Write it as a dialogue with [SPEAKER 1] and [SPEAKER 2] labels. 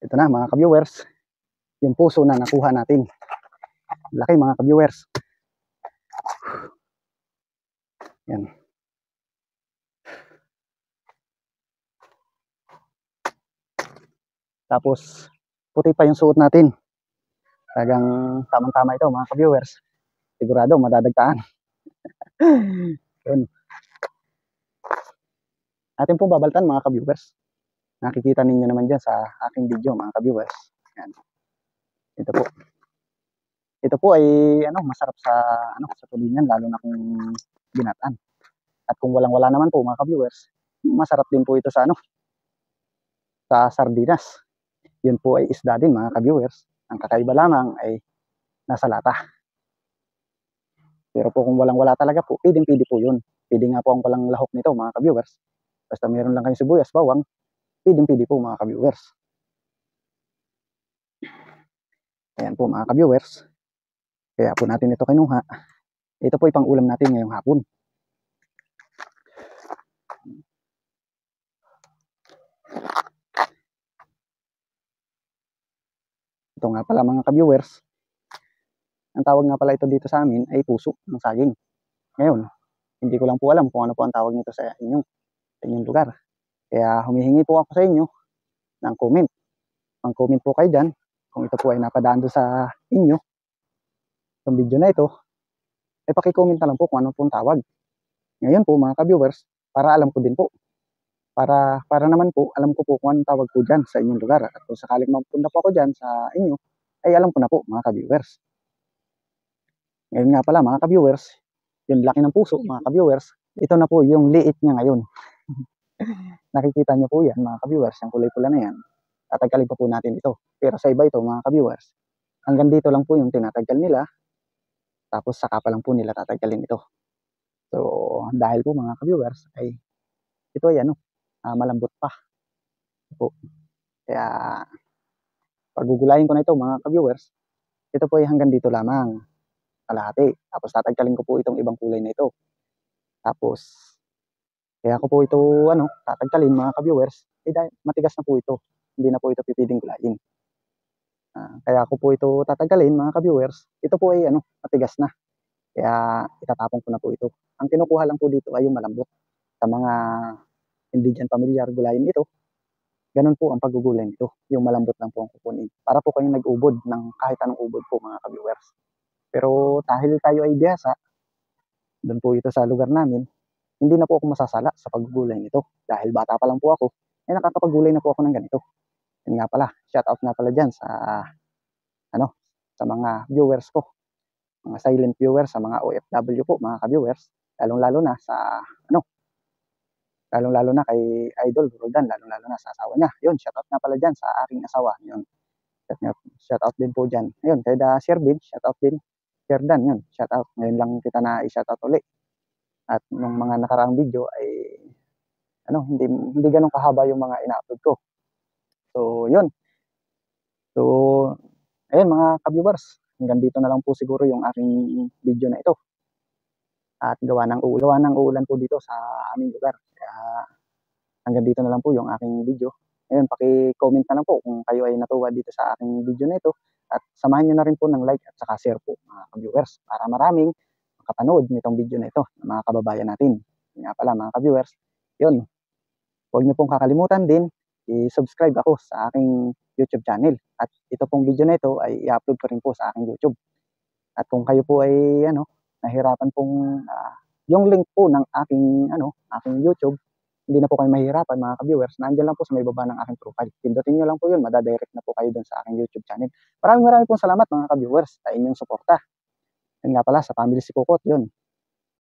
[SPEAKER 1] Ito na mga ka-viewers, yung puso na nakuha natin. Laki mga ka-viewers. Yan. Tapos puti pa yung suot natin. Talagang tamang-tama ito mga ka-viewers. Sigurado madadagtaan. Yun. Atin pong babaltan mga ka-viewers. Nakikita ninyo naman dyan sa aking video mga ka-viewers. Yan. Ito po. Ito po ay masarap sa sa tulingan, lalo na kung binataan. At kung walang-wala naman po mga ka-viewers, masarap din po ito sa sa sardinas. Yun po ay isda din mga ka-viewers. Ang kakaiba lamang ay nasa lata. Pero po kung walang-wala talaga po, pwedeng-pwede po yun. Pwede nga po ang walang lahok nito mga ka-viewers. Basta meron lang kayong sibuyas, bawang, pwedeng-pwede po mga ka-viewers. Ayan po mga ka-viewers. Kaya po natin ito kinuha. Ito po ipang ulam natin ngayong hapon. Ito nga pala mga ka-viewers. Ang tawag nga pala ito dito sa amin ay puso ng saging. Ngayon, hindi ko lang po alam kung ano po ang tawag nito sa inyong lugar. Kaya humihingi po ako sa inyo ng comment. Mag-comment po kayo dyan kung ito po ay napadaan doon sa inyo. Itong video na ito, ay pakicomment na lang po kung ano po ang tawag. Ngayon po mga ka-viewers, para alam ko din po. Para naman po, alam ko po kung anong tawag po dyan sa inyong lugar. At kung sakaling magpunta po ako dyan sa inyo, ay alam ko na po mga ka-viewers. Ngayon nga pala mga ka-viewers, yung laki ng puso mga ka-viewers, ito na po yung liit niya ngayon. Nakikita niyo po yan mga ka-viewers, yung kulay pula na yan. Tatanggalin pa po natin ito. Pero sa iba ito mga ka-viewers, hanggang dito lang po yung tinatanggal nila. Tapos saka pa lang po nila tatanggalin ito. So dahil po mga ka-viewers ay ito ay malambot pa. Po. Kaya pagugulayin ko na ito mga ka-viewers, ito po ay hanggang dito lamang, kalahati. Tapos tatanggalin ko po itong ibang kulay na ito. Tapos kaya ko po ito tatanggalin mga ka-viewers, dahil matigas na po ito. Hindi na po ito pipiling gulayin. Kaya ko po ito tatanggalin mga ka-viewers. Ito po ay matigas na. Kaya itatapon ko na po ito. Ang kinukuha lang po dito ay yung malambot. Sa mga hindi dyan pamilyar gulayin ito, ganun po ang paggugulay nito. Yung malambot lang po ang kukunin. Para po kayong nag-ubod ng kahit anong ubod po mga ka-viewers. Pero dahil tayo ay biyasa, doon po ito sa lugar namin, hindi na po ako masasala sa paggugulay nito. Dahil bata pa lang po ako, ay nakakapagulay na po ako ng ganito. Yan nga pala, shout out nga pala dyan sa sa mga viewers ko. Mga silent viewers, sa mga OFW po, mga ka-viewers. Lalong-lalo na sa lalong-lalo na kay Idol Roldan, lalong-lalo na sa asawa niya. Yun, shout out nga pala dyan sa aking asawa. Yun. Shout out din po dyan. Ayun, kay da Sherbin, shout out din. Sherdan, yun, shout out. Ngayon lang kita na i-shout out ulit. At nung mga nakaraang video ay hindi ganun kahaba yung mga ina-upload ko. So, yun. So, ayun mga ka-viewers, hanggang dito na lang po siguro yung aking video na ito. At gawa ng uulan po dito sa aming lugar. Kaya hanggang dito na lang po yung aking video. Ayun, paki-comment na lang po kung kayo ay natuwa dito sa aking video na ito. At samahan nyo na rin po ng like at saka share po mga ka-viewers para maraming makapanood nitong video na ito ng mga kababayan natin. Yun nga pala mga ka-viewers, yun, huwag nyo pong kakalimutan din i-subscribe ako sa aking YouTube channel. At ito pong video na ito ay i-upload ko rin po sa aking YouTube. At kung kayo po ay nahirapan pong yung link po ng aking YouTube, hindi na po kayo mahirapan mga ka-viewers. Nandiyan lang po sa may baba ng aking profile. Pindutin niyo lang po 'yun, madadirect na po kayo doon sa aking YouTube channel. Maraming pong salamat mga ka-viewers sa inyong suporta. Yun nga pala sa family si Kukot, yun.